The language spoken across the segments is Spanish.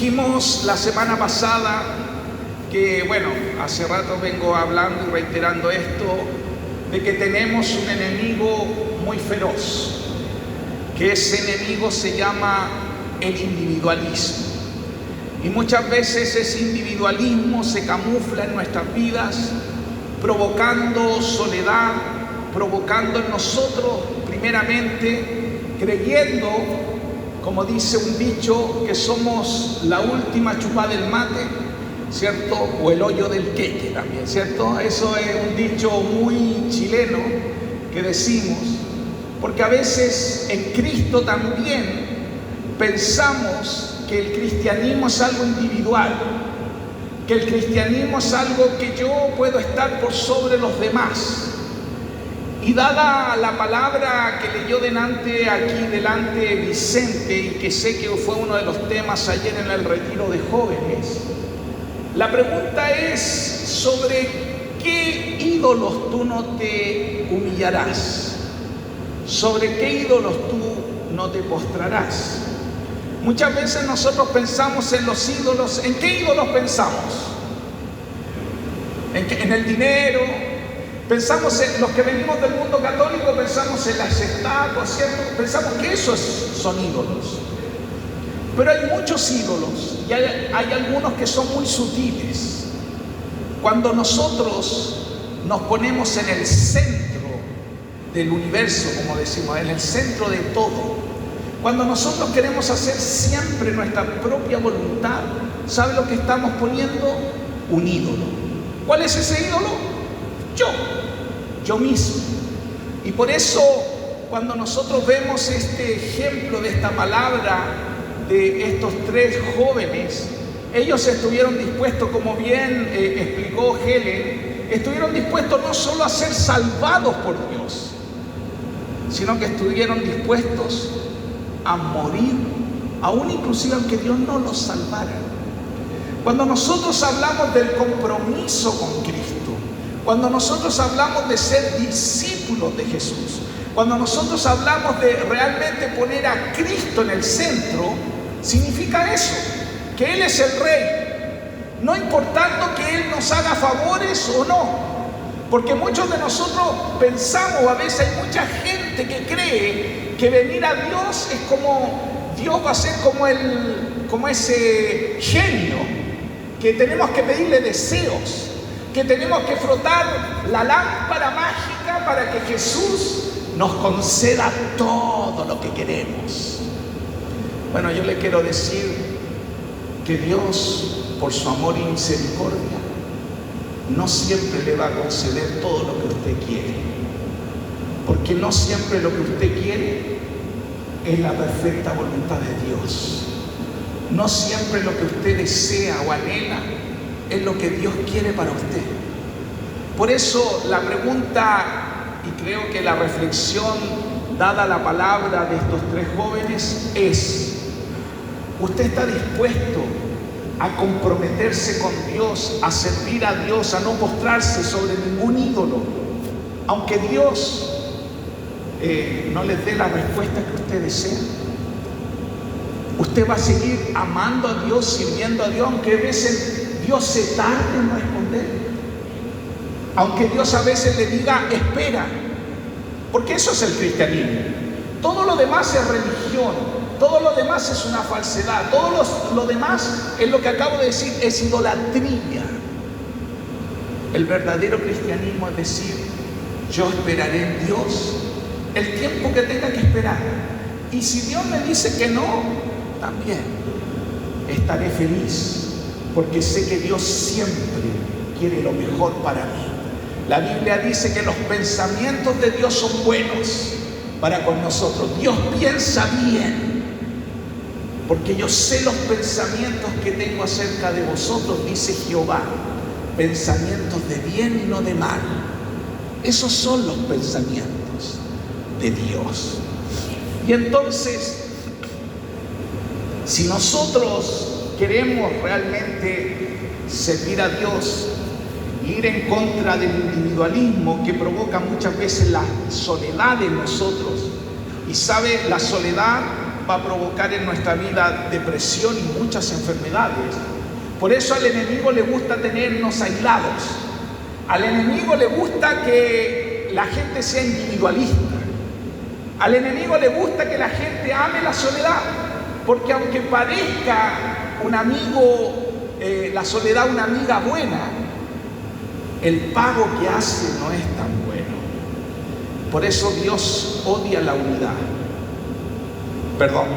Dijimos la semana pasada que, hace rato vengo hablando y reiterando esto, de que tenemos un enemigo muy feroz, que ese enemigo se llama el individualismo. Y muchas veces ese individualismo se camufla en nuestras vidas, provocando soledad, provocando en nosotros, primeramente, creyendo, como dice un dicho, que somos la última chupada del mate, ¿cierto? O el hoyo del queque también, ¿cierto? Eso es un dicho muy chileno que decimos, porque a veces en Cristo también pensamos que el cristianismo es algo individual, que el cristianismo es algo que yo puedo estar por sobre los demás. Y dada la palabra que leyó aquí delante Vicente, y que sé que fue uno de los temas ayer en el retiro de jóvenes, la pregunta es sobre qué ídolos tú no te humillarás, sobre qué ídolos tú no te postrarás. Muchas veces nosotros pensamos en los ídolos. ¿En qué ídolos pensamos? En el dinero. Pensamos en los que venimos del mundo católico, pensamos en las estatuas, ¿cierto? Pensamos que esos son ídolos. Pero hay muchos ídolos y hay algunos que son muy sutiles. Cuando nosotros nos ponemos en el centro del universo, como decimos, en el centro de todo, cuando nosotros queremos hacer siempre nuestra propia voluntad, ¿sabe lo que estamos poniendo? Un ídolo. ¿Cuál es ese ídolo? Yo mismo. Y por eso, cuando nosotros vemos este ejemplo de esta palabra de estos tres jóvenes, ellos estuvieron dispuestos, como bien explicó Helen, estuvieron dispuestos no solo a ser salvados por Dios, sino que estuvieron dispuestos a morir, aún inclusive aunque Dios no los salvara. Cuando nosotros hablamos del compromiso con Cristo, cuando nosotros hablamos de ser discípulos de Jesús, cuando nosotros hablamos de realmente poner a Cristo en el centro, significa eso, que Él es el Rey, no importando que Él nos haga favores o no, porque muchos de nosotros pensamos, a veces hay mucha gente que cree que venir a Dios es como, Dios va a ser como ese genio, que tenemos que pedirle deseos, que tenemos que frotar la lámpara mágica para que Jesús nos conceda todo lo que queremos. Bueno, yo le quiero decir que Dios, por su amor y misericordia, no siempre le va a conceder todo lo que usted quiere, porque no siempre lo que usted quiere es la perfecta voluntad de Dios. No siempre lo que usted desea o anhela es lo que Dios quiere para usted. Por eso la pregunta, y creo que la reflexión dada la palabra de estos tres jóvenes es: ¿usted está dispuesto a comprometerse con Dios, a servir a Dios, a no postrarse sobre ningún ídolo, aunque Dios no les dé la respuesta que usted desea? Usted va a seguir amando a Dios, sirviendo a Dios, aunque a veces Dios se tarde en responder, aunque Dios a veces le diga espera, porque eso es el cristianismo. Todo lo demás es religión, todo lo demás es una falsedad, todo lo demás es lo que acabo de decir, es idolatría. El verdadero cristianismo es decir: yo esperaré en Dios el tiempo que tenga que esperar, y si Dios me dice que no, también estaré feliz, porque sé que Dios siempre quiere lo mejor para mí. La Biblia dice que los pensamientos de Dios son buenos para con nosotros. Dios piensa bien, porque yo sé los pensamientos que tengo acerca de vosotros, dice Jehová, pensamientos de bien y no de mal. Esos son los pensamientos de Dios. Y entonces, si nosotros queremos realmente servir a Dios, ir en contra del individualismo que provoca muchas veces la soledad en nosotros, y sabe, la soledad va a provocar en nuestra vida depresión y muchas enfermedades. Por eso al enemigo le gusta tenernos aislados. Al enemigo le gusta que la gente sea individualista. Al enemigo le gusta que la gente ame la soledad. Porque aunque parezca un amigo, la soledad una amiga buena, el pago que hace no es tan bueno. Por eso Dios odia la unidad. Perdón,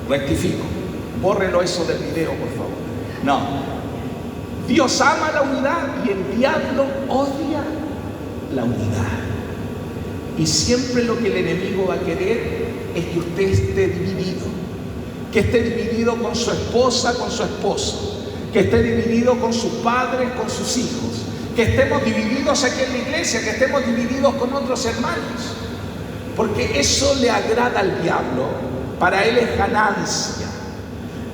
rectifico. Bórrelo eso del video, por favor. No. Dios ama la unidad y el diablo odia la unidad. Y siempre lo que el enemigo va a querer es que usted esté dividido. Que esté dividido con su esposa, con su esposo. Que esté dividido con sus padres, con sus hijos. Que estemos divididos aquí en la iglesia, que estemos divididos con otros hermanos. Porque eso le agrada al diablo. Para él es ganancia.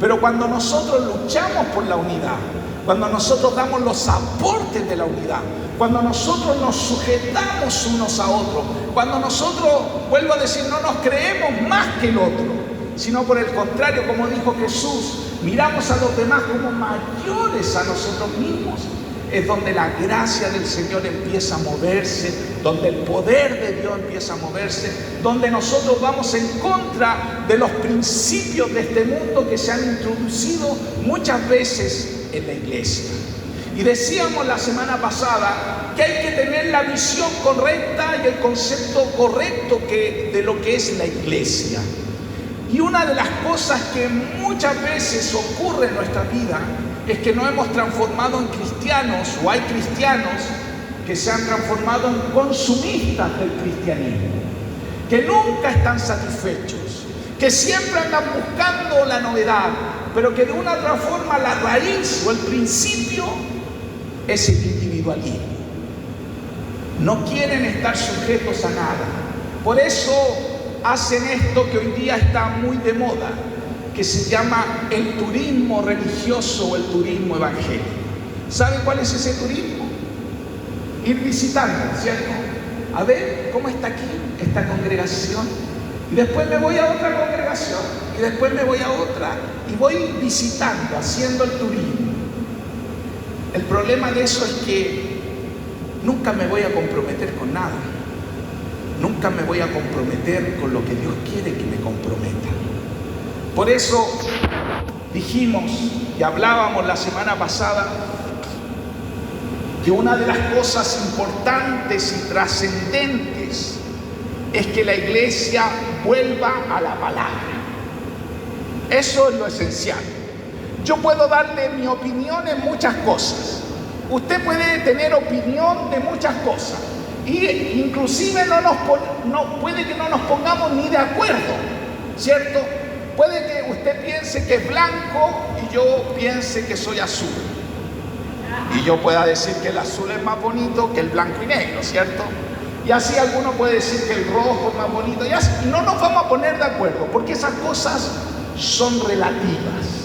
Pero cuando nosotros luchamos por la unidad, cuando nosotros damos los aportes de la unidad, cuando nosotros nos sujetamos unos a otros, cuando nosotros, vuelvo a decir, no nos creemos más que el otro, sino por el contrario, como dijo Jesús, miramos a los demás como mayores a nosotros mismos, es donde la gracia del Señor empieza a moverse, donde el poder de Dios empieza a moverse, donde nosotros vamos en contra de los principios de este mundo que se han introducido muchas veces en la iglesia. Y decíamos la semana pasada que hay que tener la visión correcta y el concepto correcto de lo que es la iglesia. Y una de las cosas que muchas veces ocurre en nuestra vida es que nos hemos transformado en cristianos, o hay cristianos que se han transformado en consumistas del cristianismo, que nunca están satisfechos, que siempre andan buscando la novedad, pero que de una u otra forma la raíz o el principio es el individualismo. No quieren estar sujetos a nada. Por eso hacen esto que hoy día está muy de moda, que se llama el turismo religioso o el turismo evangélico. ¿Saben cuál es ese turismo? Ir visitando, ¿cierto? A ver cómo está aquí esta congregación, y después me voy a otra congregación, y después me voy a otra, y voy visitando, haciendo el turismo. El problema de eso es que nunca me voy a comprometer con nada. Nunca me voy a comprometer con lo que Dios quiere que me comprometa. Por eso dijimos y hablábamos la semana pasada que una de las cosas importantes y trascendentes es que la iglesia vuelva a la palabra. Eso es lo esencial. Yo puedo darle mi opinión en muchas cosas. Usted puede tener opinión de muchas cosas. Y inclusive puede que no nos pongamos ni de acuerdo, ¿cierto? Puede que usted piense que es blanco y yo piense que soy azul. Y yo pueda decir que el azul es más bonito que el blanco y negro, ¿cierto? Y así alguno puede decir que el rojo es más bonito. Y así, no nos vamos a poner de acuerdo, porque esas cosas son relativas.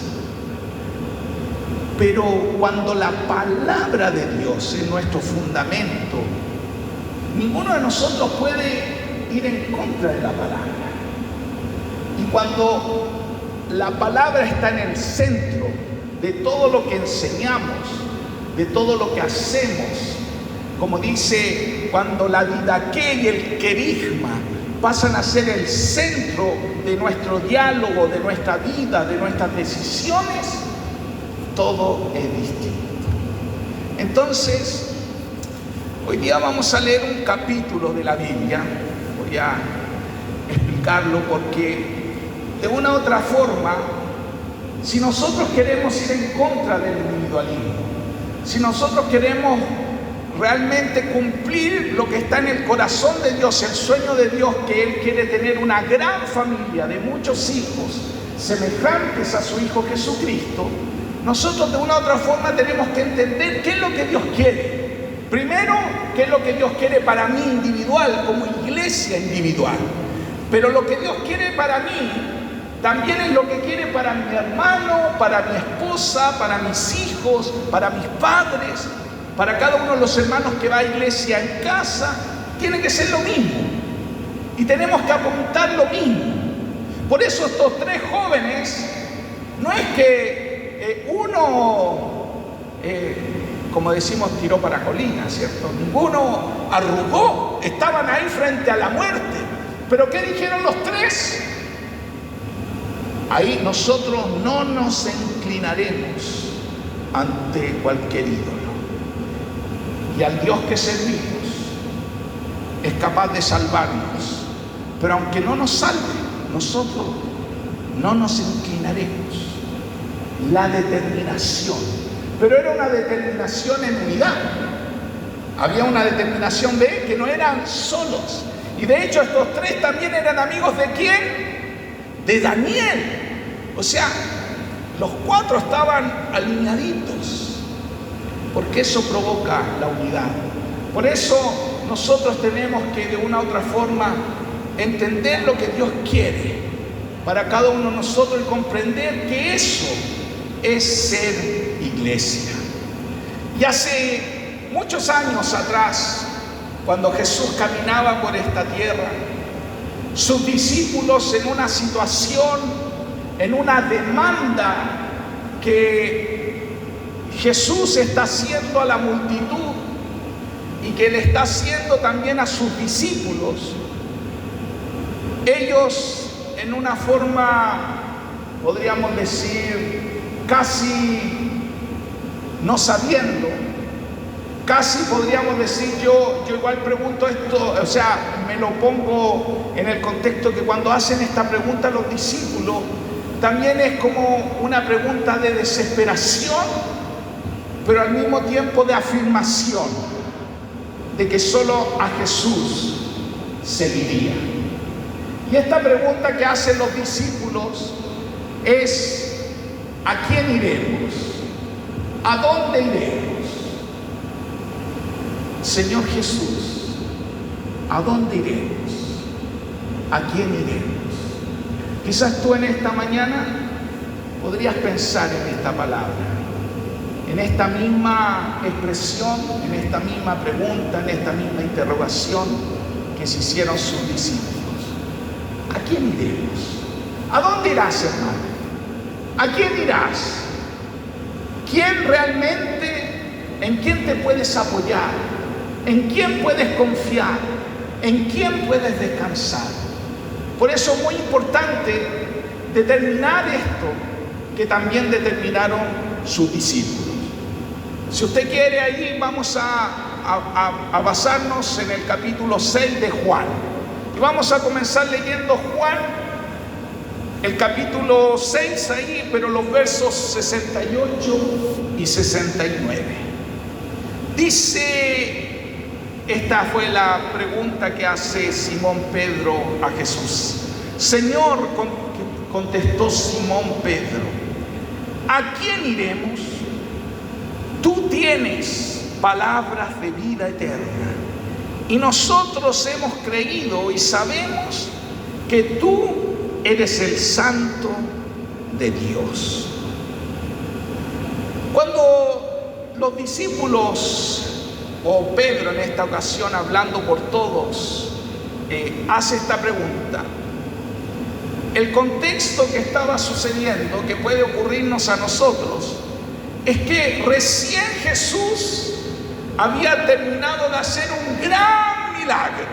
Pero cuando la palabra de Dios es nuestro fundamento, ninguno de nosotros puede ir en contra de la palabra. Y cuando la palabra está en el centro de todo lo que enseñamos, de todo lo que hacemos, como dice, cuando la didaqué y el querigma pasan a ser el centro de nuestro diálogo, de nuestra vida, de nuestras decisiones, todo es distinto. Entonces, hoy día vamos a leer un capítulo de la Biblia. Voy a explicarlo porque de una u otra forma, si nosotros queremos ir en contra del individualismo, si nosotros queremos realmente cumplir lo que está en el corazón de Dios, el sueño de Dios, que Él quiere tener una gran familia de muchos hijos semejantes a su Hijo Jesucristo, nosotros de una u otra forma tenemos que entender qué es lo que Dios quiere. Primero, qué es lo que Dios quiere para mí individual, como iglesia individual. Pero lo que Dios quiere para mí también es lo que quiere para mi hermano, para mi esposa, para mis hijos, para mis padres, para cada uno de los hermanos que va a iglesia en casa. Tiene que ser lo mismo. Y tenemos que apuntar lo mismo. Por eso estos tres jóvenes, no es que uno, como decimos, tiró para colina, ¿cierto? Ninguno arrugó, estaban ahí frente a la muerte. ¿Pero qué dijeron los tres? Ahí nosotros no nos inclinaremos ante cualquier ídolo. Y al Dios que servimos es capaz de salvarnos. Pero aunque no nos salve, nosotros no nos inclinaremos. La determinación. Pero era una determinación en unidad. Había una determinación de que no eran solos. Y de hecho estos tres también eran amigos ¿de quién? De Daniel. O sea, los cuatro estaban alineaditos. Porque eso provoca la unidad. Por eso nosotros tenemos que de una u otra forma entender lo que Dios quiere para cada uno de nosotros y comprender que eso es ser iglesia. Y hace muchos años atrás, cuando Jesús caminaba por esta tierra, sus discípulos en una situación, en una demanda que Jesús está haciendo a la multitud y que le está haciendo también a sus discípulos, ellos en una forma, podríamos decir, casi no sabiendo, casi podríamos decir, yo igual pregunto esto, o sea, me lo pongo en el contexto que cuando hacen esta pregunta los discípulos, también es como una pregunta de desesperación, pero al mismo tiempo de afirmación, de que solo a Jesús seguiría. Y esta pregunta que hacen los discípulos es: ¿a quién iremos? ¿A dónde iremos? Señor Jesús, ¿a dónde iremos? ¿A quién iremos? Quizás tú en esta mañana podrías pensar en esta palabra, en esta misma expresión, en esta misma pregunta, en esta misma interrogación que se hicieron sus discípulos. ¿A quién iremos? ¿A dónde irás, hermano? ¿A quién irás? ¿Quién realmente, en quién te puedes apoyar? ¿En quién puedes confiar? ¿En quién puedes descansar? Por eso es muy importante determinar esto que también determinaron sus discípulos. Si usted quiere, ahí vamos a basarnos en el capítulo 6 de Juan. Y vamos a comenzar leyendo Juan, el capítulo 6 ahí, pero los versos 68 y 69. Dice... Esta fue la pregunta que hace Simón Pedro a Jesús. Señor, contestó Simón Pedro, ¿a quién iremos? Tú tienes palabras de vida eterna y nosotros hemos creído y sabemos que tú eres el Santo de Dios. Cuando los discípulos, o Pedro en esta ocasión hablando por todos, hace esta pregunta, el contexto que estaba sucediendo, que puede ocurrirnos a nosotros, es que recién Jesús había terminado de hacer un gran milagro.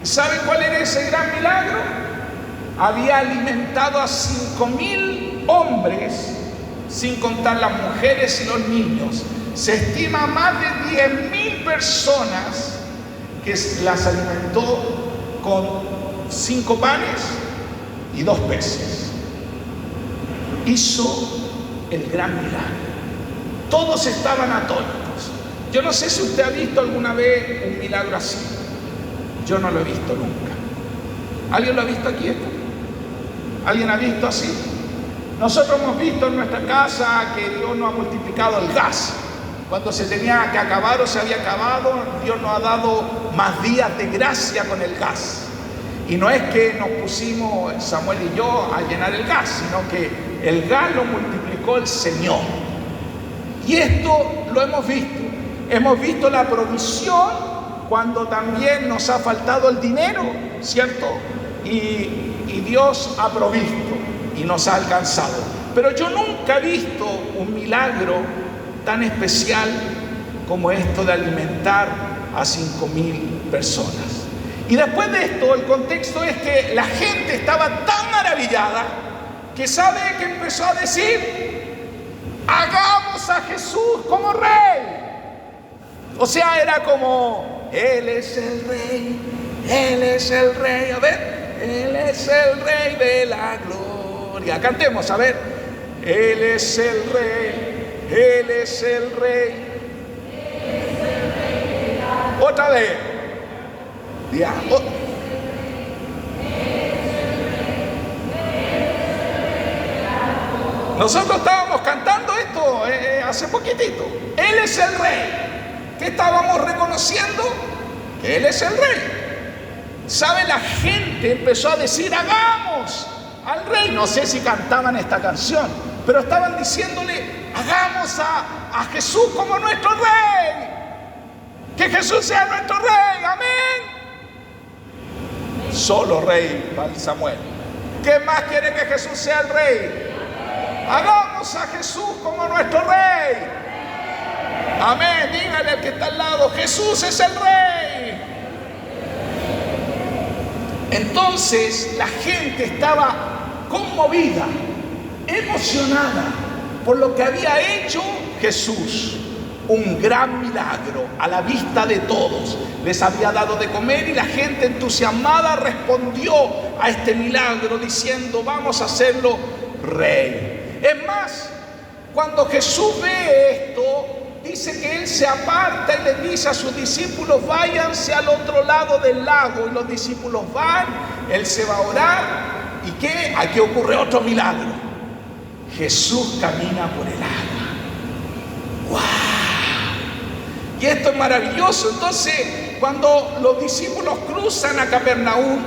¿Y saben cuál era ese gran milagro? Había alimentado a 5,000 hombres, sin contar las mujeres y los niños. Se estima más de 10,000 personas que las alimentó con 5 panes y 2 peces. Hizo el gran milagro. Todos estaban atónitos. Yo no sé si usted ha visto alguna vez un milagro así. Yo no lo he visto nunca. ¿Alguien lo ha visto aquí esto? ¿Alguien ha visto así? Nosotros hemos visto en nuestra casa que Dios nos ha multiplicado el gas. Cuando se tenía que acabar o se había acabado, Dios nos ha dado más días de gracia con el gas. Y no es que nos pusimos, Samuel y yo, a llenar el gas, sino que el gas lo multiplicó el Señor. Y esto lo hemos visto. Hemos visto la provisión cuando también nos ha faltado el dinero, ¿cierto? Y Dios ha provisto y nos ha alcanzado. Pero yo nunca he visto un milagro tan especial como esto de alimentar a 5.000 personas. Y después de esto, el contexto es que la gente estaba tan maravillada que ¿sabe qué empezó a decir? Hagamos a Jesús como rey. O sea, era como, Él es el rey, Él es el rey. A ver, Él es el rey de la gloria. Cantemos, a ver. Él es el rey, Él es el rey. Otra vez. Ya. Nosotros estábamos cantando esto hace poquitito. Él es el rey. ¿Qué estábamos reconociendo? Que Él es el rey. ¿Sabe? La gente empezó a decir, hagamos al rey. No sé si cantaban esta canción, pero estaban diciéndole, hagamos a Jesús como nuestro rey. Que Jesús sea nuestro rey. Amén. Solo rey para Samuel. ¿Qué más quiere que Jesús sea el rey? Hagamos a Jesús como nuestro rey. Amén. Dígale al que está al lado, Jesús es el rey. Entonces la gente estaba conmovida, emocionada por lo que había hecho Jesús. Un gran milagro a la vista de todos. Les había dado de comer y la gente entusiasmada respondió a este milagro diciendo, vamos a hacerlo rey. Es más, cuando Jesús ve esto, dice que Él se aparta y le dice a sus discípulos, váyanse al otro lado del lago. Y los discípulos van, Él se va a orar. ¿Y qué? Aquí ocurre otro milagro. Jesús camina por el agua. ¡Wow! Y esto es maravilloso. Entonces, cuando los discípulos cruzan a Capernaum,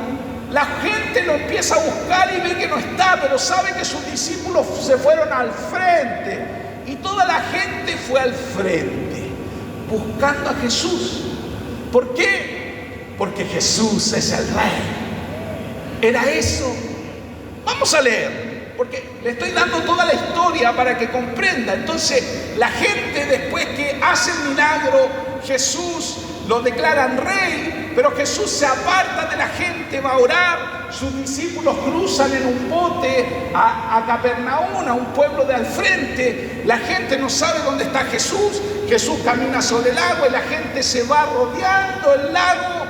la gente lo empieza a buscar y ve que no está, pero sabe que sus discípulos se fueron al frente. Y toda la gente fue al frente, buscando a Jesús. ¿Por qué? Porque Jesús es el rey. Era eso. Vamos a leer, porque le estoy dando toda la historia para que comprenda. Entonces, la gente después que hace el milagro, Jesús lo declaran rey, pero Jesús se aparta de la gente, va a orar. Sus discípulos cruzan en un bote a Capernaum, a un pueblo de al frente. La gente no sabe dónde está Jesús. Jesús camina sobre el agua y la gente se va rodeando el lago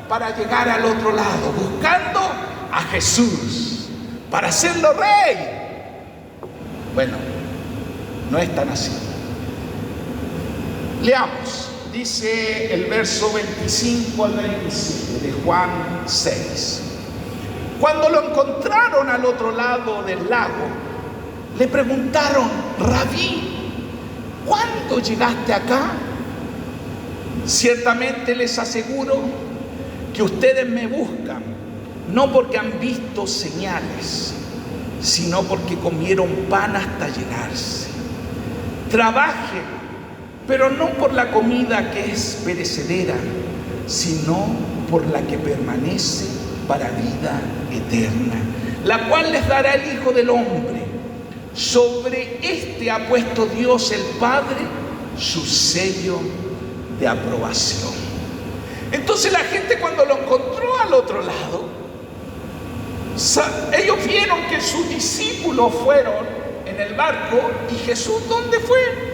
para llegar al otro lado, buscando a Jesús para hacerlo rey. Bueno, no es tan así. Leamos. Dice el verso 25 al 27 de Juan 6. Cuando lo encontraron al otro lado del lago, le preguntaron, Rabí, ¿cuándo llegaste acá? Ciertamente les aseguro que ustedes me buscan, no porque han visto señales, sino porque comieron pan hasta llenarse. Trabajen, pero no por la comida que es perecedera, sino por la que permanece para vida eterna, la cual les dará el Hijo del Hombre. Sobre este ha puesto Dios el Padre su sello de aprobación. Entonces la gente, cuando lo encontró al otro lado, ellos vieron que sus discípulos fueron en el barco y Jesús, ¿dónde fue?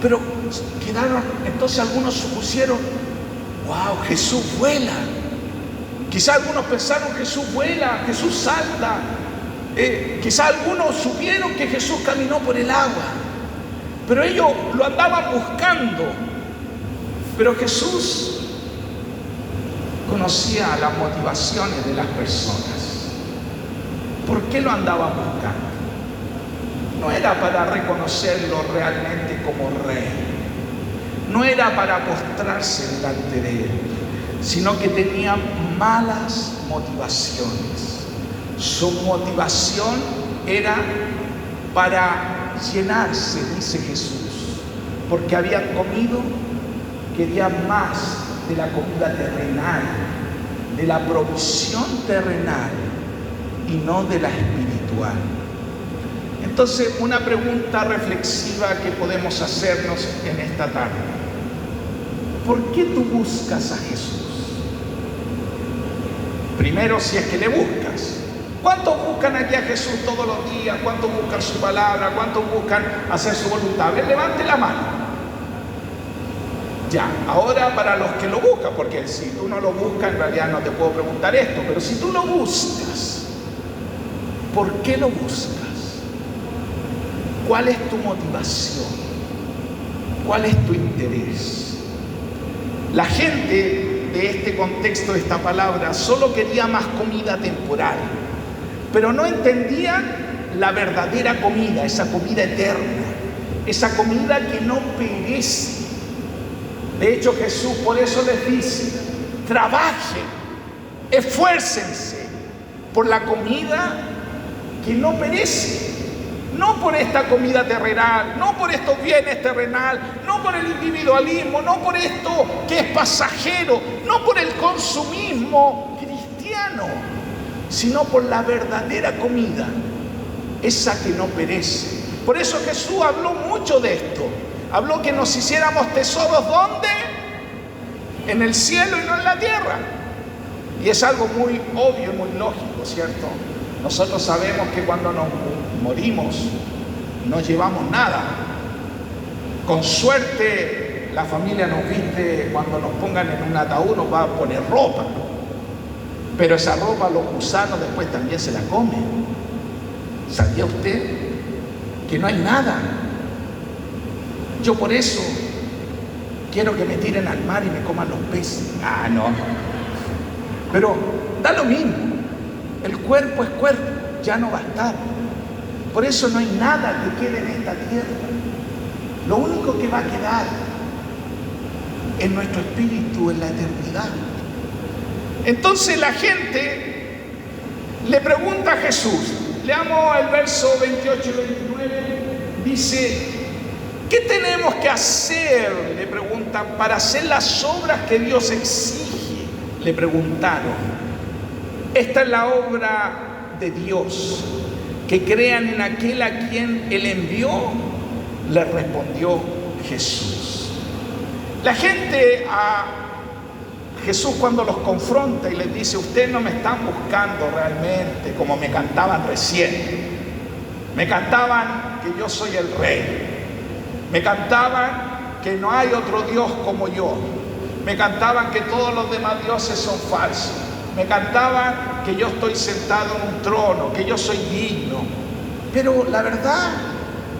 Pero quedaron, entonces algunos supusieron, wow, Jesús vuela. Quizá algunos pensaron, Jesús vuela, Jesús salta. Quizá algunos supieron que Jesús caminó por el agua, pero ellos lo andaban buscando. Pero Jesús conocía las motivaciones de las personas. ¿Por qué lo andaban buscando? No era para reconocerlo realmente como rey, no era para postrarse delante de él, sino que tenía malas motivaciones. Su motivación era para llenarse, dice Jesús, porque habían comido, querían más de la comida terrenal, de la provisión terrenal. y no de la espiritual. Entonces, una pregunta reflexiva que podemos hacernos en esta tarde: ¿por qué tú buscas a Jesús? Primero, si es que le buscas. ¿Cuántos buscan aquí a Jesús todos los días? ¿Cuántos buscan su palabra? ¿Cuántos buscan hacer su voluntad? A ver, levante la mano. Ya, ahora para los que lo buscan, porque si tú no lo buscas, en realidad no te puedo preguntar esto, pero si tú lo buscas, ¿por qué lo buscas? ¿Cuál es tu motivación? ¿Cuál es tu interés? La gente de este contexto, de esta palabra, solo quería más comida temporal, pero no entendían la verdadera comida, esa comida eterna, esa comida que no perece. De hecho, Jesús por eso les dice: trabajen, esfuércense por la comida que no perece. No por esta comida terrenal, no por estos bienes terrenales, no por el individualismo, no por esto que es pasajero, no por el consumismo cristiano, sino por la verdadera comida, esa que no perece. Por eso Jesús habló mucho de esto. Habló que nos hiciéramos tesoros, ¿dónde? En el cielo y no en la tierra. Y es algo muy obvio y muy lógico, ¿cierto? Nosotros sabemos que cuando nos morimos no llevamos nada. Con suerte la familia nos viste, cuando nos pongan en un ataúd nos va a poner ropa, pero esa ropa los gusanos después también se la comen. ¿Sabía usted que no hay nada? Yo por eso quiero que me tiren al mar y me coman los peces. Ah, no. Pero da lo mismo. El cuerpo es cuerpo, ya no va a estar. Por eso no hay nada que quede en esta tierra. Lo único que va a quedar es nuestro espíritu en la eternidad. Entonces la gente le pregunta a Jesús. Leamos el verso 28 y 29. Dice: ¿qué tenemos que hacer? Le preguntan, para hacer las obras que Dios exige. Le preguntaron. Esta es la obra de Dios, que crean en aquel a quien Él envió. Le respondió Jesús. La gente a Jesús, cuando los confronta y les dice: ustedes no me están buscando realmente, como me cantaban recién. Me cantaban que yo soy el rey. Me cantaban que no hay otro Dios como yo. Me cantaban que todos los demás dioses son falsos. Me cantaban que yo estoy sentado en un trono, que yo soy digno. Pero la verdad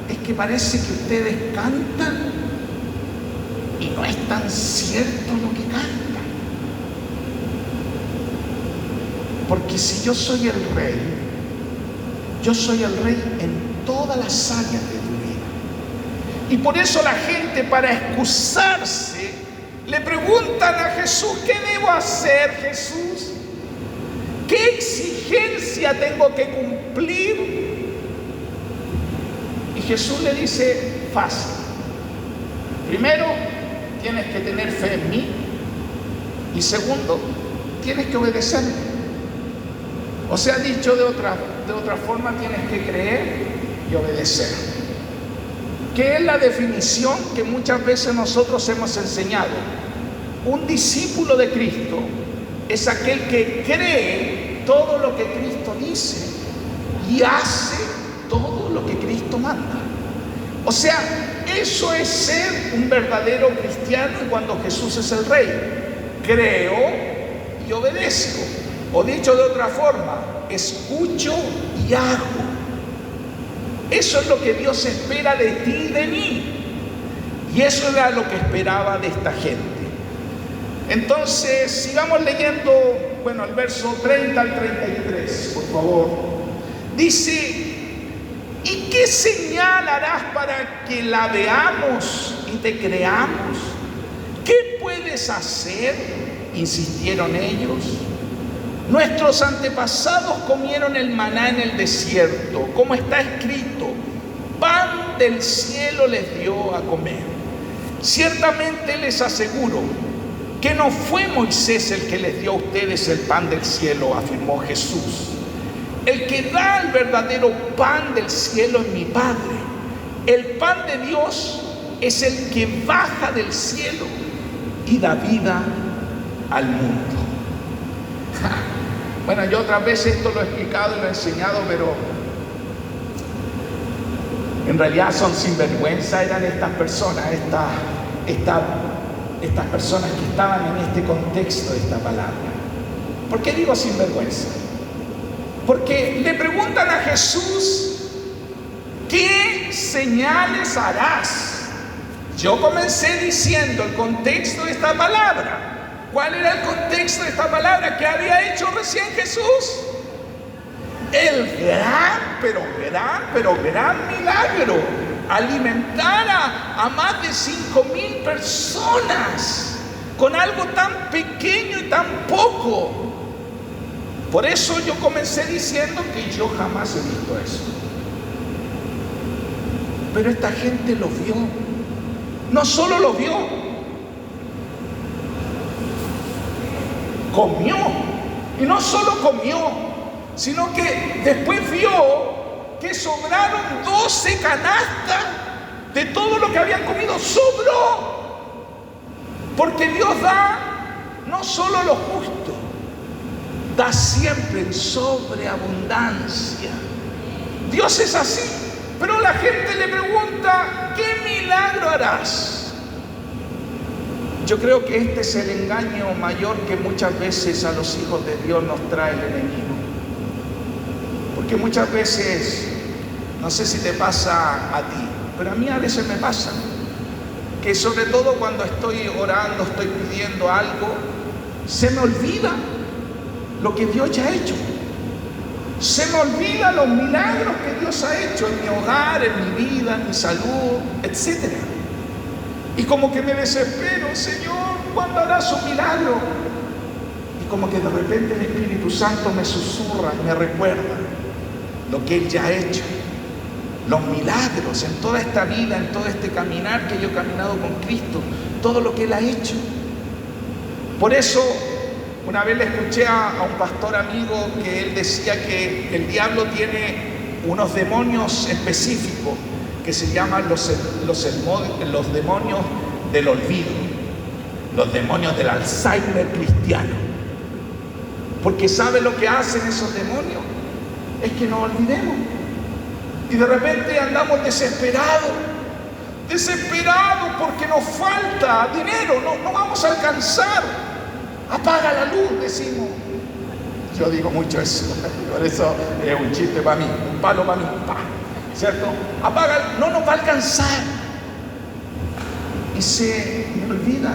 es que parece que ustedes cantan y no es tan cierto lo que cantan. Porque si yo soy el rey, yo soy el rey en todas las áreas de tu vida. Y por eso la gente, para excusarse, le preguntan a Jesús: ¿qué debo hacer, Jesús? ¿Qué exigencia tengo que cumplir? Y Jesús le dice: fácil. Primero, tienes que tener fe en mí. Y segundo, tienes que obedecerme. O sea, dicho de otra forma, tienes que creer y obedecer. ¿Qué es la definición que muchas veces nosotros hemos enseñado? Un discípulo de Cristo es aquel que cree todo lo que Cristo dice y hace todo lo que Cristo manda. O sea, eso es ser un verdadero cristiano. Y cuando Jesús es el rey, creo y obedezco. O dicho de otra forma, escucho y hago. Eso es lo que Dios espera de ti y de mí. Y eso era lo que esperaba de esta gente. Entonces, sigamos leyendo, el verso 30 al 33, por favor. Dice: ¿y qué señal harás para que la veamos y te creamos? ¿Qué puedes hacer? Insistieron ellos. Nuestros antepasados comieron el maná en el desierto, como está escrito: pan del cielo les dio a comer. Ciertamente les aseguro que no fue Moisés el que les dio a ustedes el pan del cielo, afirmó Jesús. El que da el verdadero pan del cielo es mi Padre. El pan de Dios es el que baja del cielo y da vida al mundo. Bueno, yo otras veces esto lo he explicado y lo he enseñado, pero en realidad son sinvergüenza, eran estas personas, estas personas que estaban en este contexto de esta palabra. ¿Por qué digo sinvergüenza? Porque le preguntan a Jesús, ¿qué señales harás? Yo comencé diciendo el contexto de esta palabra. ¿Cuál era el contexto de esta palabra? ¿Qué había hecho recién Jesús? El gran milagro. Alimentar a más de 5,000 personas con algo tan pequeño y tan poco. Por eso yo comencé diciendo que yo jamás he visto eso. Pero esta gente lo vio. No solo lo vio, comió. Y no solo comió, sino que después vio que sobraron 12 canastas de todo lo que habían comido. Sobró. Porque Dios da no solo lo justo, da siempre en sobreabundancia. Dios es así. Pero la gente le pregunta, ¿qué milagro harás? Yo creo que este es el engaño mayor que muchas veces a los hijos de Dios nos trae el enemigo. Porque muchas veces, no sé si te pasa a ti, pero a mí a veces me pasa, que sobre todo cuando estoy orando, estoy pidiendo algo, se me olvida lo que Dios ya ha hecho. Se me olvida los milagros que Dios ha hecho en mi hogar, en mi vida, en mi salud, etc. Y como que me desespero, Señor, ¿cuándo harás un milagro? Y como que de repente el Espíritu Santo me susurra y me recuerda lo que Él ya ha hecho. Los milagros en toda esta vida, en todo este caminar que yo he caminado con Cristo, todo lo que Él ha hecho. Por eso, una vez le escuché a un pastor amigo que él decía que el diablo tiene unos demonios específicos que se llaman los demonios del olvido, los demonios del Alzheimer cristiano. Porque ¿sabe lo que hacen esos demonios? Es que nos olvidemos. Y de repente andamos desesperados porque nos falta dinero, no vamos a alcanzar. Apaga la luz, decimos. Yo digo mucho eso, por eso es un chiste para mí, un palo para mí, ¿cierto? Apaga, no nos va a alcanzar. Y se me olvida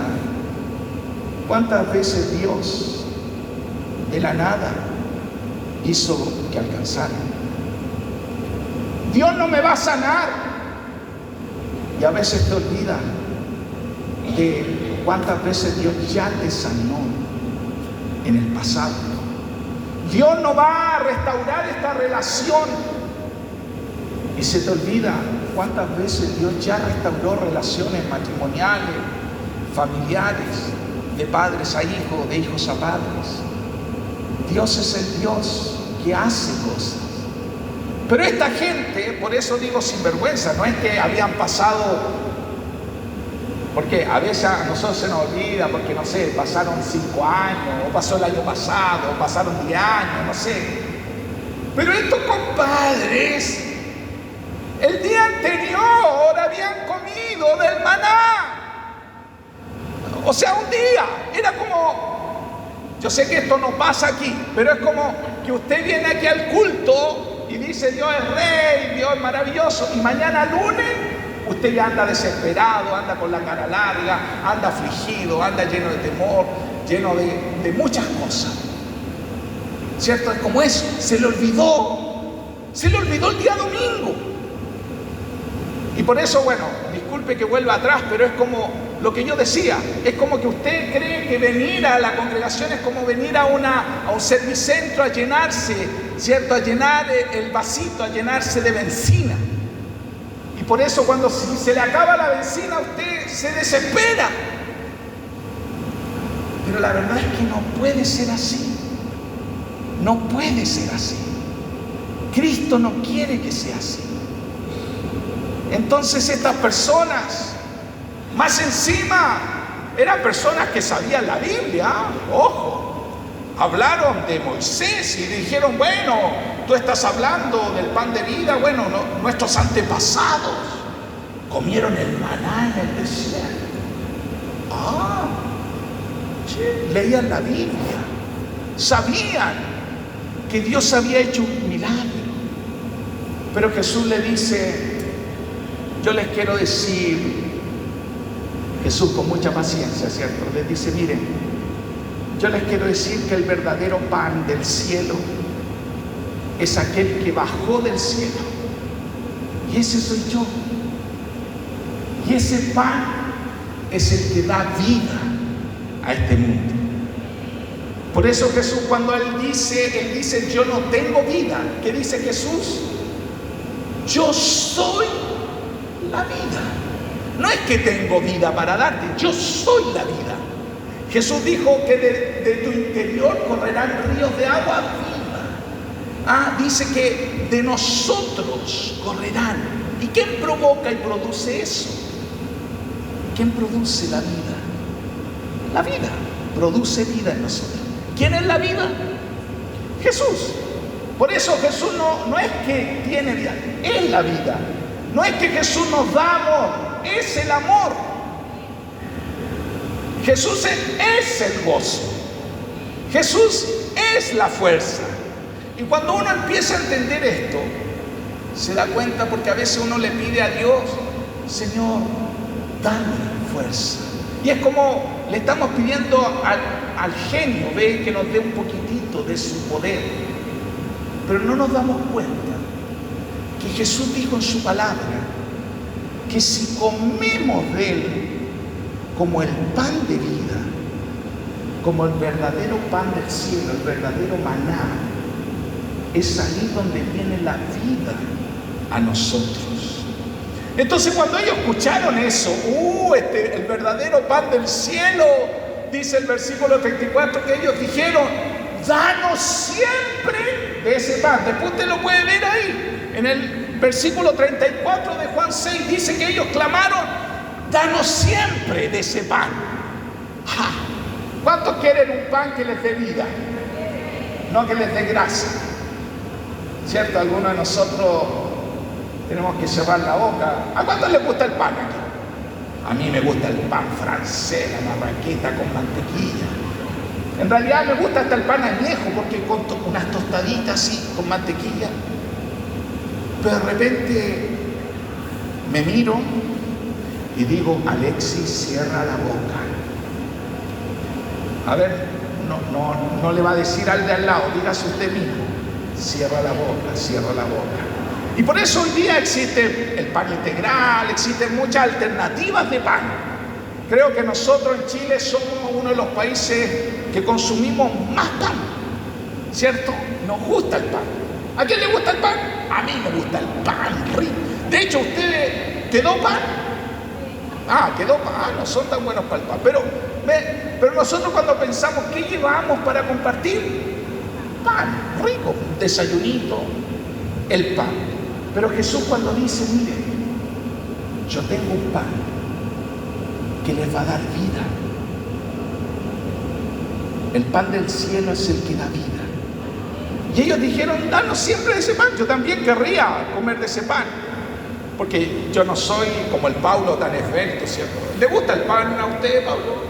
cuántas veces Dios de la nada hizo que alcanzara. Dios no me va a sanar. Y a veces te olvidas de cuántas veces Dios ya te sanó en el pasado. Dios no va a restaurar esta relación y se te olvida cuántas veces Dios ya restauró relaciones matrimoniales, familiares, de padres a hijos, de hijos a padres. Dios es el Dios que hace cosas. Pero esta gente, por eso digo sinvergüenza, no es que habían pasado. Porque a veces a nosotros se nos olvida, porque no sé, pasaron 5 años, o pasó el año pasado, o pasaron 10 años, no sé. Pero estos compadres, el día anterior habían comido del maná. O sea, un día, era como, yo sé que esto no pasa aquí, pero es como que usted viene aquí al culto y dice Dios es rey, Dios es maravilloso, y mañana lunes usted ya anda desesperado, anda con la cara larga, anda afligido, anda lleno de temor, lleno de muchas cosas. ¿Cierto? Es como eso, se le olvidó el día domingo. Y por eso, bueno, disculpe que vuelva atrás, pero es como lo que yo decía, es como que usted cree que venir a la congregación es como venir a un servicentro a llenarse, ¿cierto? A llenar el vasito, a llenarse de benzina. Y por eso cuando se le acaba la benzina, usted se desespera. Pero la verdad es que no puede ser así. No puede ser así. Cristo no quiere que sea así. Entonces estas personas, más encima, eran personas que sabían la Biblia, ojo, hablaron de Moisés y dijeron, bueno, tú estás hablando del pan de vida, bueno, nuestros antepasados comieron el maná en el desierto. Leían la Biblia, sabían que Dios había hecho un milagro. Pero Jesús le dice, yo les quiero decir, Jesús con mucha paciencia, ¿cierto? Les dice, miren, yo les quiero decir que el verdadero pan del cielo es aquel que bajó del cielo. Y ese soy yo. Y ese pan es el que da vida a este mundo. Por eso Jesús, cuando Él dice, yo no tengo vida, ¿qué dice Jesús? Yo soy la vida. No es que tengo vida para darte, yo soy la vida. Jesús dijo que de tu interior correrán ríos de agua viva. Dice que de nosotros correrán. ¿Y quién provoca y produce eso? ¿Quién produce la vida? La vida produce vida en nosotros. ¿Quién es la vida? Jesús. Por eso Jesús no es que tiene vida, es la vida. No es que Jesús nos da amor, es el amor. Jesús es el gozo. Jesús es la fuerza. Y cuando uno empieza a entender esto, se da cuenta, porque a veces uno le pide a Dios, Señor, dame fuerza. Y es como le estamos pidiendo al genio, ve, que nos dé un poquitito de su poder. Pero no nos damos cuenta que Jesús dijo en su palabra que si comemos de Él como el pan de vida, como el verdadero pan del cielo, el verdadero maná, es ahí donde viene la vida a nosotros. Entonces cuando ellos escucharon eso, el verdadero pan del cielo, dice el versículo 34, que ellos dijeron, danos siempre de ese pan. Después usted lo puede ver ahí, en el versículo 34 de Juan 6, dice que ellos clamaron, danos siempre de ese pan. ¿Cuántos quieren un pan que les dé vida? No que les dé grasa. ¿Cierto? Algunos de nosotros tenemos que cerrar la boca. ¿A cuántos les gusta el pan aquí? A mí me gusta el pan francés, la marraqueta con mantequilla. En realidad me gusta hasta el pan añejo, porque con unas tostaditas así, con mantequilla. Pero de repente me miro y digo, Alexis, cierra la boca. A ver, no le va a decir al de al lado, dígase usted mismo. Cierra la boca, cierra la boca. Y por eso hoy día existe el pan integral, existen muchas alternativas de pan. Creo que nosotros en Chile somos uno de los países que consumimos más pan, ¿cierto? Nos gusta el pan. ¿A quién le gusta el pan? A mí me gusta el pan rico. De hecho, ¿usted quedó pan? Quedó pan. No son tan buenos para el pan. Pero nosotros cuando pensamos, ¿qué llevamos para compartir? Pan rico, un desayunito, el pan. Pero Jesús cuando dice, mire, yo tengo un pan que les va a dar vida. El pan del cielo es el que da vida. Y ellos dijeron, danos siempre de ese pan. Yo también querría comer de ese pan. Porque yo no soy como el Pablo tan esbelto, ¿cierto? ¿Le gusta el pan a usted, Pablo?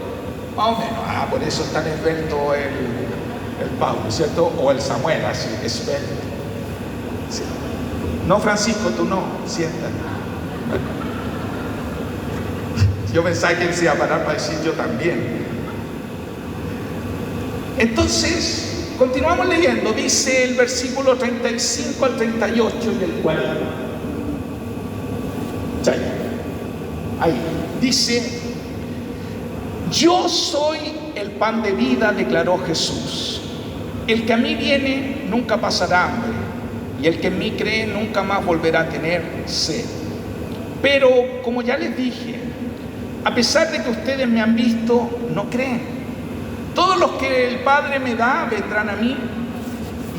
Más o menos. Por eso es tan esbelto el Pablo, ¿cierto? O el Samuel, así, esbelto. ¿Sí? No, Francisco, tú no, siéntate. Yo pensaba que él se iba a parar para decir yo también. Entonces, continuamos leyendo, dice el versículo 35 al 38 y el 40. Ahí, dice, yo soy el pan de vida, declaró Jesús. El que a mí viene nunca pasará hambre, y el que en mí cree nunca más volverá a tener sed. Pero, como ya les dije, a pesar de que ustedes me han visto, no creen. Todos los que el Padre me da vendrán a mí,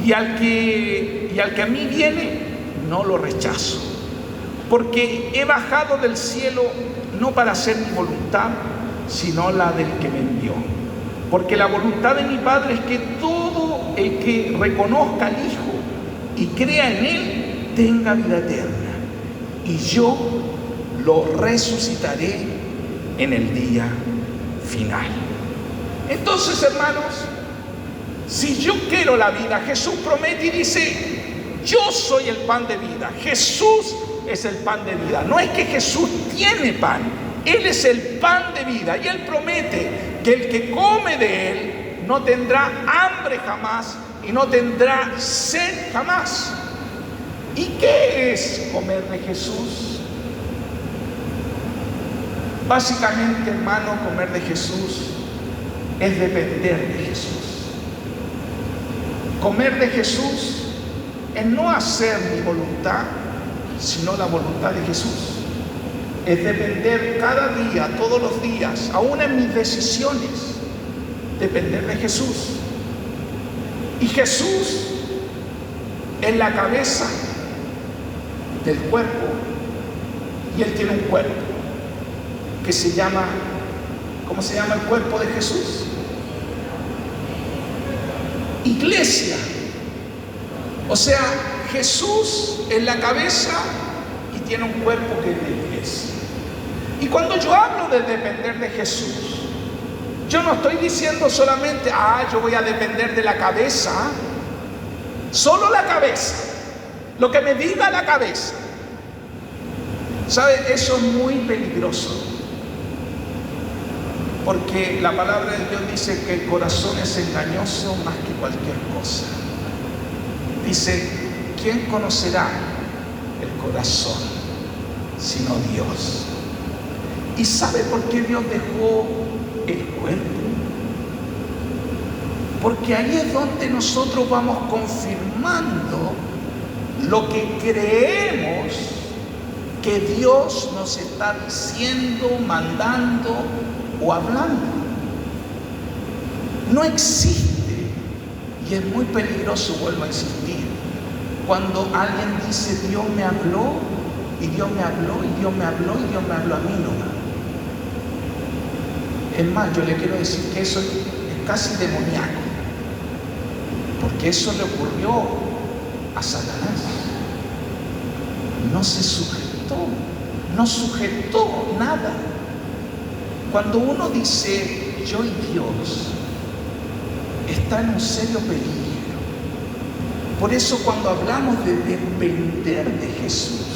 y al que a mí viene, no lo rechazo, porque he bajado del cielo no para hacer mi voluntad, sino la del que me envió. Porque la voluntad de mi Padre es que todo el que reconozca al Hijo y crea en Él tenga vida eterna, y yo lo resucitaré en el día final. Entonces, hermanos, si yo quiero la vida, Jesús promete y dice: yo soy el pan de vida. Jesús es el pan de vida. No es que Jesús tiene pan, Él es el pan de vida, y Él promete que el que come de Él no tendrá hambre jamás y no tendrá sed jamás. ¿Y qué es comer de Jesús? Básicamente, hermano, comer de Jesús es depender de Jesús. Comer de Jesús es no hacer mi voluntad, sino la voluntad de Jesús. Es depender cada día, todos los días, aún en mis decisiones, depender de Jesús. Y Jesús es la cabeza del cuerpo, y Él tiene un cuerpo que se llama, ¿cómo se llama el cuerpo de Jesús? Iglesia. O sea, Jesús es la cabeza y tiene un cuerpo que es la iglesia. Y cuando yo hablo de depender de Jesús, yo no estoy diciendo solamente: yo voy a depender de la cabeza, solo la cabeza, lo que me diga la cabeza. ¿Sabe? Eso es muy peligroso, porque la palabra de Dios dice que el corazón es engañoso más que cualquier cosa. Dice: ¿quién conocerá el corazón sino Dios? ¿Y sabe por qué Dios dejó el cuerpo? Porque ahí es donde nosotros vamos confirmando lo que creemos que Dios nos está diciendo, mandando o hablando. No existe, y es muy peligroso, vuelvo a insistir, cuando alguien dice: Dios me habló, y Dios me habló, y Dios me habló, y Dios me habló a mí nomás. Es más, yo le quiero decir que eso es casi demoníaco, porque eso le ocurrió a Satanás. No se no sujetó nada. Cuando uno dice yo y Dios, está en un serio peligro. Por eso, cuando hablamos de depender de Jesús,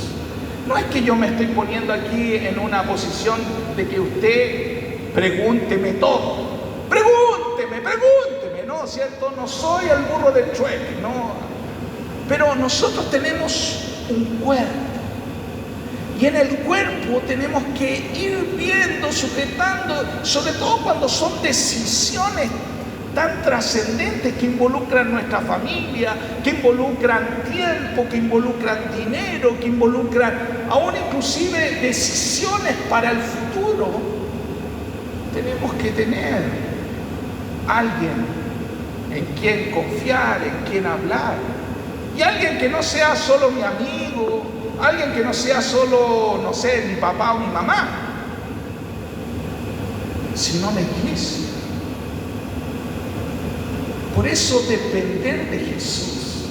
no es que yo me estoy poniendo aquí en una posición de que usted pregúnteme todo. Pregúnteme, ¿no? ¿Cierto? No soy el burro del trueque, no. Pero nosotros tenemos un cuerpo. Y en el cuerpo tenemos que ir viendo, sujetando, sobre todo cuando son decisiones tan trascendentes que involucran nuestra familia, que involucran tiempo, que involucran dinero, que involucran aún inclusive decisiones para el futuro. Tenemos que tener alguien en quien confiar, en quien hablar, y alguien que no sea solo mi amigo, alguien que no sea solo, no sé, mi papá o mi mamá, sino la iglesia. Por eso depender de Jesús,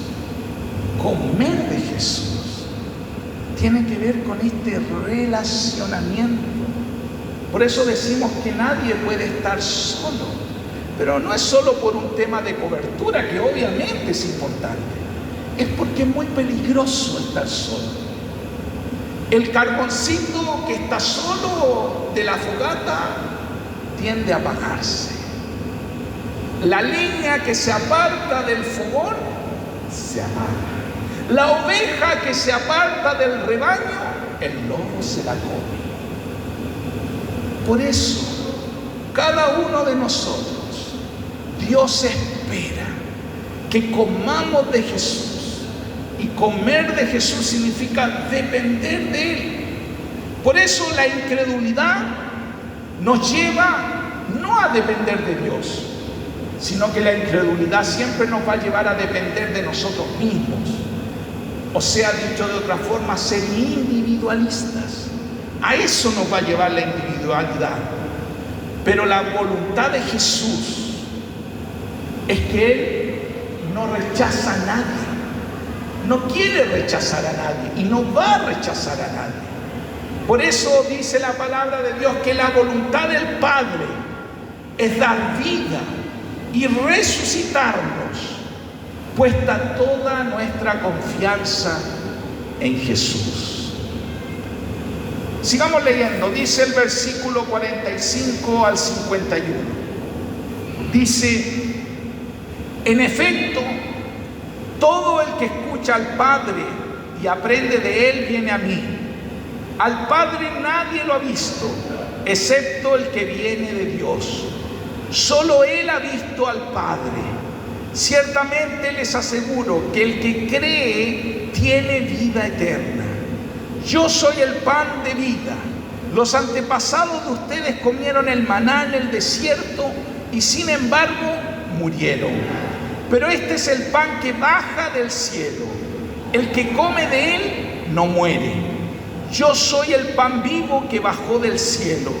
comer de Jesús, tiene que ver con este relacionamiento. Por eso decimos que nadie puede estar solo, pero no es solo por un tema de cobertura, que obviamente es importante, es porque es muy peligroso estar solo. El carboncito que está solo de la fogata tiende a apagarse. La leña que se aparta del fogón se apaga. La oveja que se aparta del rebaño, el lobo se la come. Por eso, cada uno de nosotros, Dios espera que comamos de Jesús. Y comer de Jesús significa depender de Él. Por eso la incredulidad nos lleva no a depender de Dios, sino que la incredulidad siempre nos va a llevar a depender de nosotros mismos. O sea, dicho de otra forma, ser individualistas. A eso nos va a llevar la individualidad. Pero la voluntad de Jesús es que Él no rechaza a nadie. No quiere rechazar a nadie y no va a rechazar a nadie. Por eso dice la palabra de Dios que la voluntad del Padre es dar vida y resucitarnos, puesta toda nuestra confianza en Jesús. Sigamos leyendo, dice el versículo 45 al 51. Dice: en efecto, todo el que escucha al Padre y aprende de Él viene a mí. Al Padre nadie lo ha visto, excepto el que viene de Dios. Solo Él ha visto al Padre. Ciertamente les aseguro que el que cree tiene vida eterna. Yo soy el pan de vida. Los antepasados de ustedes comieron el maná en el desierto y sin embargo murieron. Pero este es el pan que baja del cielo. El que come de él no muere. Yo soy el pan vivo que bajó del cielo.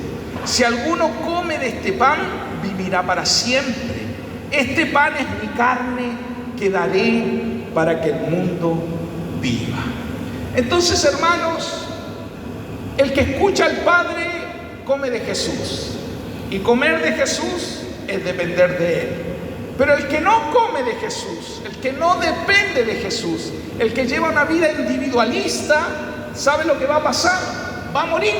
Si alguno come de este pan, vivirá para siempre. Este pan es mi carne que daré para que el mundo viva. Entonces, hermanos, el que escucha al Padre come de Jesús. Y comer de Jesús es depender de Él. Pero el que no come de Jesús, el que no depende de Jesús, el que lleva una vida individualista, ¿sabe lo que va a pasar? Va a morir.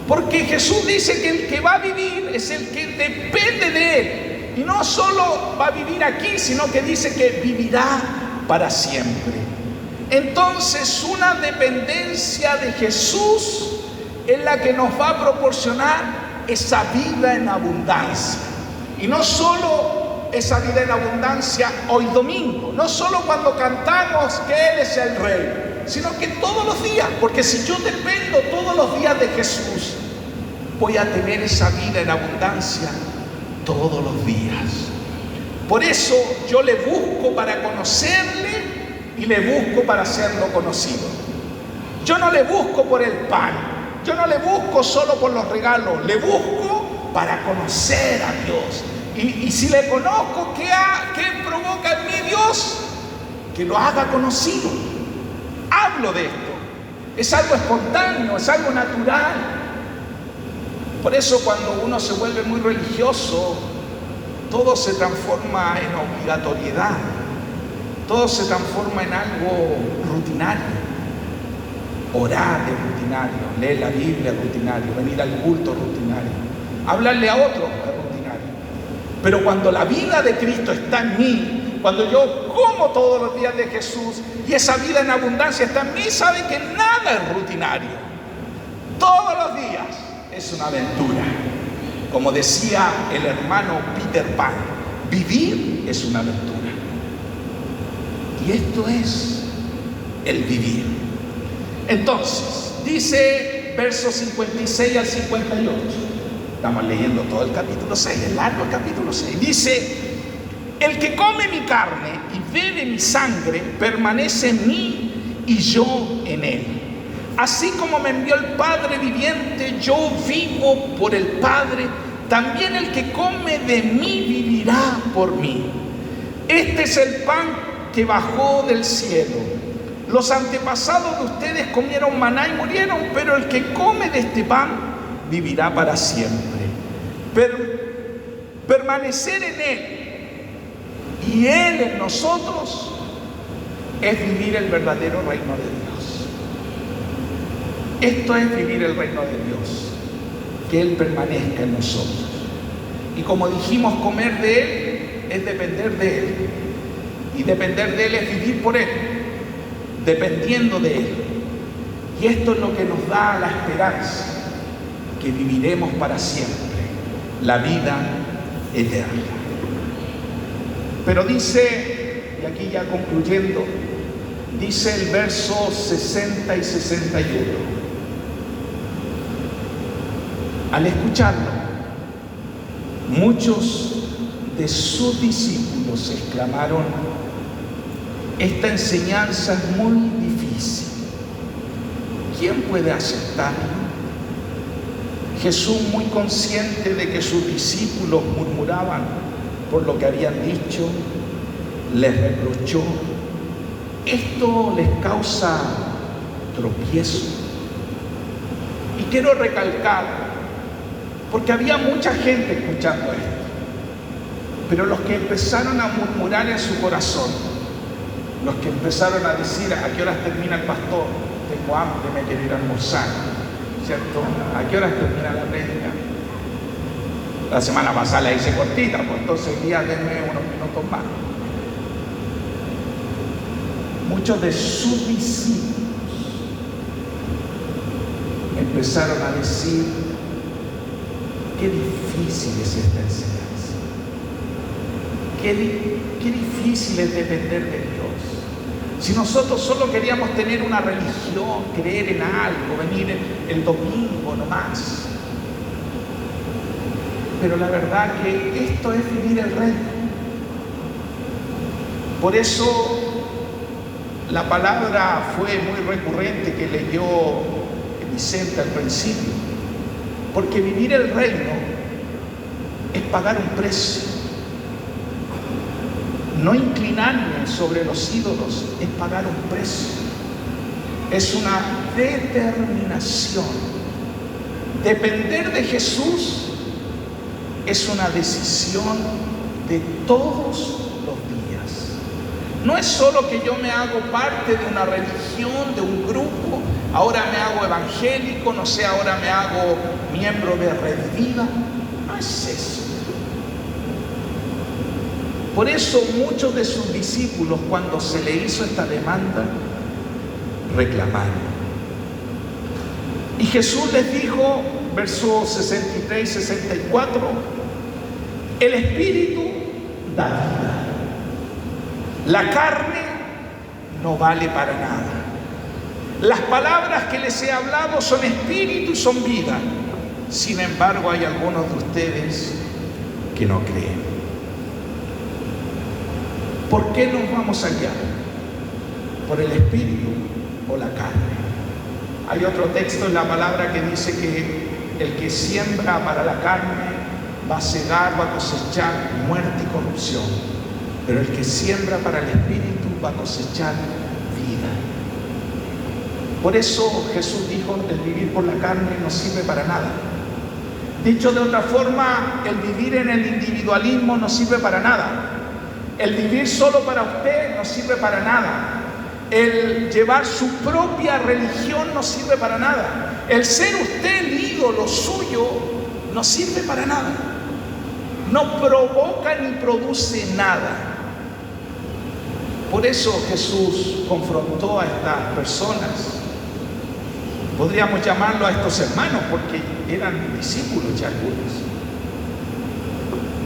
Porque Jesús dice que el que va a vivir es el que depende de Él. Y no solo va a vivir aquí, sino que dice que vivirá para siempre. Entonces, una dependencia de Jesús es la que nos va a proporcionar esa vida en abundancia. Y no solo esa vida en abundancia hoy domingo, no solo cuando cantamos que Él es el Rey, sino que todos los días, porque si yo dependo todos los días de Jesús, voy a tener esa vida en abundancia todos los días. Por eso yo le busco para conocerle y le busco para hacerlo conocido. Yo no le busco por el pan, yo no le busco solo por los regalos, le busco para conocer a Dios. Y si le conozco, ¿qué provoca en mí Dios? Que lo haga conocido. Hablo de esto. Es algo espontáneo, es algo natural. Por eso cuando uno se vuelve muy religioso, todo se transforma en obligatoriedad. Todo se transforma en algo rutinario. Orar es rutinario, leer la Biblia es rutinario, venir al culto es rutinario, hablarle a otros es rutinario. Pero cuando la vida de Cristo está en mí, cuando yo como todos los días de Jesús y esa vida en abundancia está en mí, sabe que nada es rutinario. Todos los días es una aventura. Como decía el hermano Peter Pan, vivir es una aventura. Y esto es el vivir. Entonces, dice versos 56 al 58. Estamos leyendo todo el capítulo 6, es largo el capítulo 6. Dice: el que come mi carne y bebe mi sangre permanece en mí y yo en él. Así como me envió el Padre viviente, yo vivo por el Padre. También el que come de mí vivirá por mí. Este es el pan que bajó del cielo. Los antepasados de ustedes comieron maná y murieron, pero el que come de este pan vivirá para siempre. Permanecer en Él y Él en nosotros es vivir el verdadero reino de Dios. Esto es vivir el reino de Dios, que Él permanezca en nosotros. Y como dijimos, comer de Él es depender de Él. Y depender de Él es vivir por Él, dependiendo de Él. Y esto es lo que nos da la esperanza, que viviremos para siempre la vida eterna. Pero dice, y aquí ya concluyendo, dice el verso 60 y 61. Al escucharlo, muchos de sus discípulos exclamaron: esta enseñanza es muy difícil. ¿Quién puede aceptarla? Jesús, muy consciente de que sus discípulos murmuraban por lo que habían dicho, les reprochó: esto les causa tropiezo. Y quiero recalcar, porque había mucha gente escuchando esto, pero los que empezaron a murmurar en su corazón, los que empezaron a decir: ¿a qué horas termina el pastor? Tengo hambre, me quiero ir a almorzar, ¿cierto? ¿A qué horas termina la prédica? La semana pasada la hice cortita, pues entonces el día denme unos minutos más. Muchos de sus discípulos empezaron a decir: qué difícil es esta enseñanza, qué difícil es depender de Dios. Si nosotros solo queríamos tener una religión, creer en algo, venir el domingo nomás. Pero la verdad que esto es vivir el reino. Por eso la palabra fue muy recurrente que leyó Vicente al principio, porque vivir el reino es pagar un precio. No inclinarme sobre los ídolos es pagar un precio. Es una determinación. Depender de Jesús es una decisión de todos los días. No es solo que yo me hago parte de una religión, de un grupo, ahora me hago evangélico, no sé, ahora me hago miembro de Redivida. No es eso. Por eso muchos de sus discípulos, cuando se le hizo esta demanda, reclamaron. Y Jesús les dijo, versos 63 y 64, el Espíritu da vida. La carne no vale para nada. Las palabras que les he hablado son espíritu y son vida. Sin embargo, hay algunos de ustedes que no creen. ¿Por qué nos vamos allá? ¿Por el espíritu o la carne? Hay otro texto en la palabra que dice que el que siembra para la carne va a cegar, va a cosechar muerte y corrupción. Pero el que siembra para el espíritu va a cosechar vida. Por eso Jesús dijo, el vivir por la carne no sirve para nada. Dicho de otra forma, el vivir en el individualismo no sirve para nada. El vivir solo para usted no sirve para nada. El llevar su propia religión no sirve para nada. El ser usted el ídolo suyo no sirve para nada. No provoca ni produce nada. Por eso Jesús confrontó a estas personas. Podríamos llamarlo a estos hermanos porque eran discípulos ya algunos.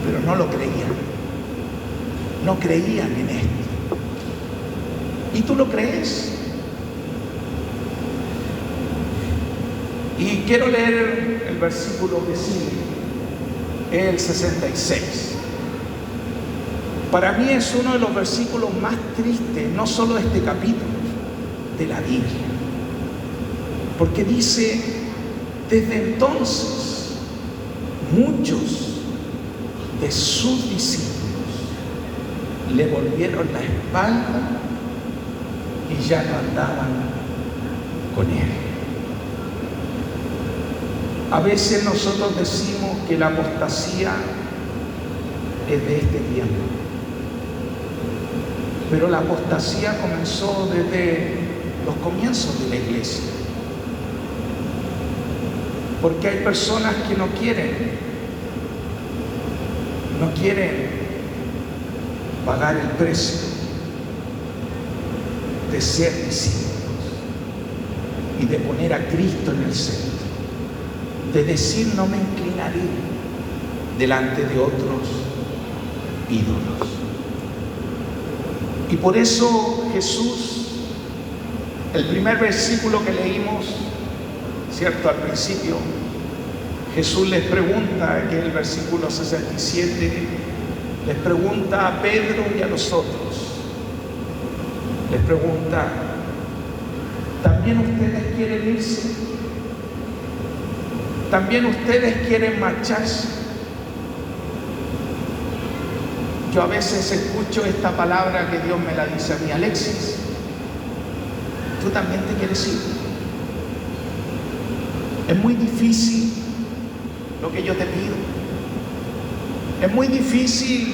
Pero no lo creían. No creían en esto. ¿Y tú lo crees? Y quiero leer el versículo que sigue, el 66. Para mí es uno de los versículos más tristes, no solo de este capítulo, de la Biblia. Porque dice, desde entonces, muchos de sus discípulos le volvieron la espalda y ya no andaban con él. A veces nosotros decimos que la apostasía es de este tiempo, pero la apostasía comenzó desde los comienzos de la iglesia, porque hay personas que no quieren pagar el precio de ser discípulos y de poner a Cristo en el centro, de decir no me inclinaré delante de otros ídolos. Y por eso Jesús, el primer versículo que leímos, ¿cierto? Al principio, Jesús les pregunta, que es el versículo 67, Les pregunta a Pedro y a los otros. Les pregunta, ¿también ustedes quieren irse? ¿También ustedes quieren marcharse? Yo a veces escucho esta palabra que Dios me la dice a mí: Alexis, ¿tú también te quieres ir? Es muy difícil lo que yo te pido. Es muy difícil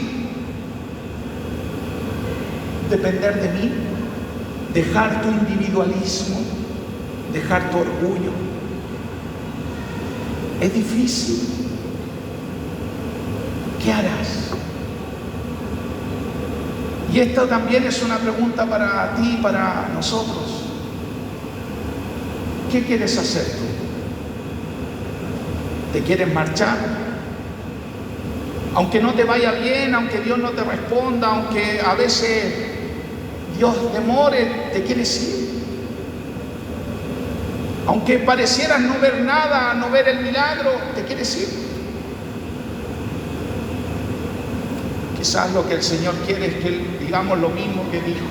depender de mí, dejar tu individualismo, dejar tu orgullo. Es difícil. ¿Qué harás? Y esto también es una pregunta para ti y para nosotros. ¿Qué quieres hacer tú? ¿Te quieres marchar? Aunque no te vaya bien, aunque Dios no te responda, aunque a veces Dios demore, ¿te quieres ir? Aunque parecieras no ver nada, no ver el milagro, ¿te quieres ir? Quizás lo que el Señor quiere es que digamos lo mismo que dijo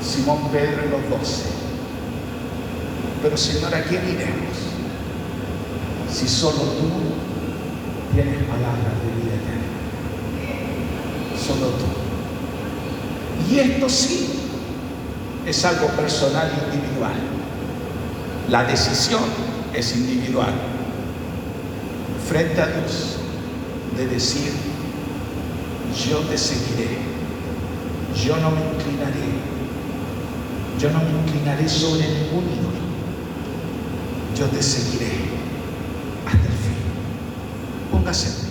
Simón Pedro y los 12. Pero Señor, ¿a quién iremos? Si solo tú tienes palabras de vida eterna. Solo tú. Y esto sí es algo personal e individual. La decisión es individual frente a Dios de decir: yo te seguiré, yo no me inclinaré sobre ningún ídolo, yo te seguiré hasta el fin. Póngase.